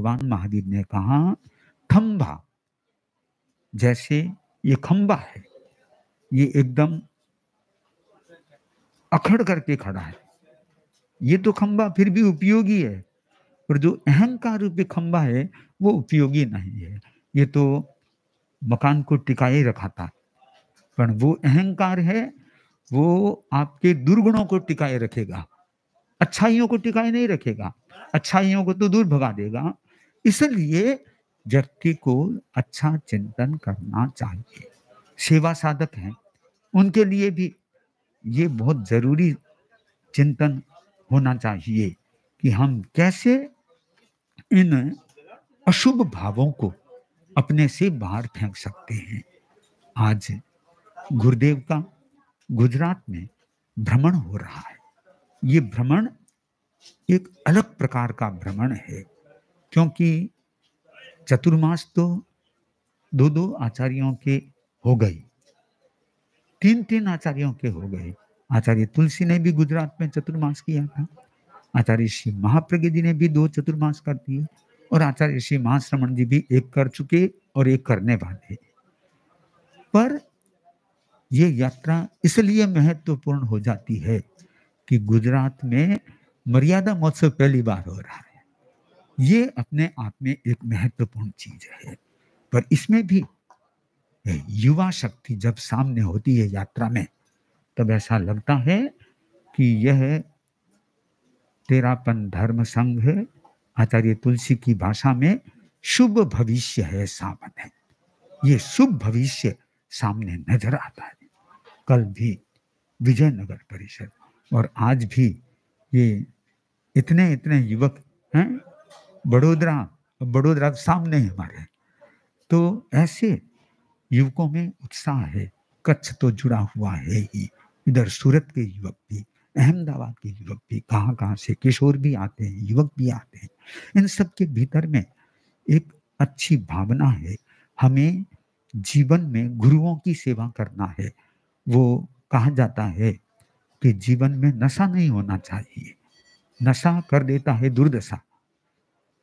भगवान महावीर ने कहा खंभा, जैसे ये खंभा है, ये एकदम अखड़ करके खड़ा है, ये तो खंभा फिर भी उपयोगी है, पर जो अहंकार रूपी खंभा है वो उपयोगी नहीं है। ये तो मकान को टिकाए रखाता, पर वो अहंकार है, वो आपके दुर्गुणों को टिकाए रखेगा, अच्छाइयों को टिकाए नहीं रखेगा, अच्छाइयों को तो दूर भगा देगा। इसलिए व्यक्ति को अच्छा चिंतन करना चाहिए। सेवा साधक हैं, उनके लिए भी ये बहुत जरूरी चिंतन होना चाहिए कि हम कैसे इन अशुभ भावों को अपने से बाहर फेंक सकते हैं। आज गुरुदेव का गुजरात में भ्रमण हो रहा है। ये भ्रमण एक अलग प्रकार का भ्रमण है, क्योंकि चतुर्मास तो दो दो आचार्यों के हो गए, तीन तीन आचार्यों के हो गए। आचार्य तुलसी ने भी गुजरात में चतुर्मास किया था, आचार्य श्री महाप्रज्ञ जी ने भी 2 चतुर्मास कर दिए, और आचार्य श्री महाश्रमण जी भी 1 कर चुके और 1 करने वाले। पर ये यात्रा इसलिए महत्वपूर्ण हो जाती है कि गुजरात में मर्यादा महोत्सव पहली बार हो रहा है। ये अपने आप में एक महत्वपूर्ण चीज है, पर इसमें भी युवा शक्ति जब सामने होती है यात्रा में, तब ऐसा लगता है कि यह तेरापन धर्म संघ है, आचार्य तुलसी की भाषा में शुभ भविष्य है सामने। ये शुभ भविष्य सामने नजर आता है। कल भी विजयनगर परिषद और आज भी ये इतने इतने युवक हैं, बड़ोदरा सामने है हमारे, तो ऐसे युवकों में उत्साह है। कच्छ तो जुड़ा हुआ है ही, इधर सूरत के युवक भी, अहमदाबाद के युवक भी, कहाँ कहाँ से किशोर भी आते हैं, युवक भी आते हैं। इन सब के भीतर में एक अच्छी भावना है, हमें जीवन में गुरुओं की सेवा करना है। वो कहा जाता है कि जीवन में नशा नहीं होना चाहिए, नशा कर देता है दुर्दशा,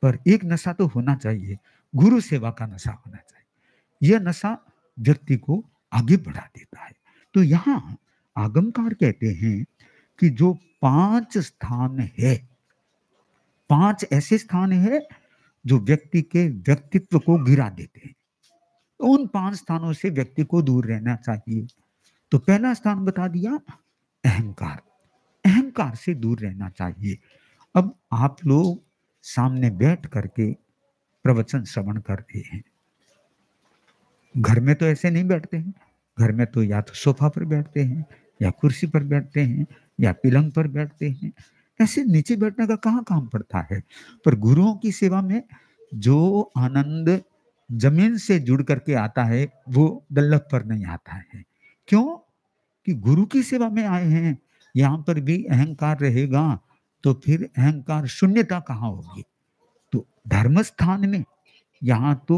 पर एक नशा तो होना चाहिए, गुरु सेवा का नशा होना चाहिए। यह नशा व्यक्ति को आगे बढ़ा देता है। तो यहाँ आगमकार कहते हैं कि जो 5 स्थान है, 5 ऐसे स्थान है जो व्यक्ति के व्यक्तित्व को गिरा देते हैं, उन 5 स्थानों से व्यक्ति को दूर रहना चाहिए। तो पहला स्थान बता दिया अहंकार, अहंकार से दूर रहना चाहिए। अब आप लोग सामने बैठ करके प्रवचन श्रवण कर रहे हैं, घर में तो ऐसे नहीं बैठते हैं, घर में तो या तो सोफा पर बैठते हैं, या कुर्सी पर बैठते हैं, या पलंग पर बैठते हैं, ऐसे नीचे बैठने का कहाँ काम पड़ता है। पर गुरुओं की सेवा में जो आनंद जमीन से जुड़ करके आता है वो दल्लभ पर नहीं आता है। क्यों? कि गुरु की सेवा में आए हैं, यहाँ पर भी अहंकार रहेगा तो फिर अहंकार शून्यता कहाँ होगी। तो धर्म स्थान में यहाँ तो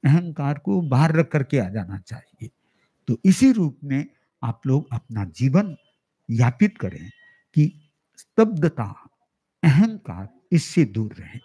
अहंकार को बाहर रख करके आ जाना चाहिए। तो इसी रूप में आप लोग अपना जीवन यापित करें कि स्तब्धता, अहंकार, इससे दूर रहें।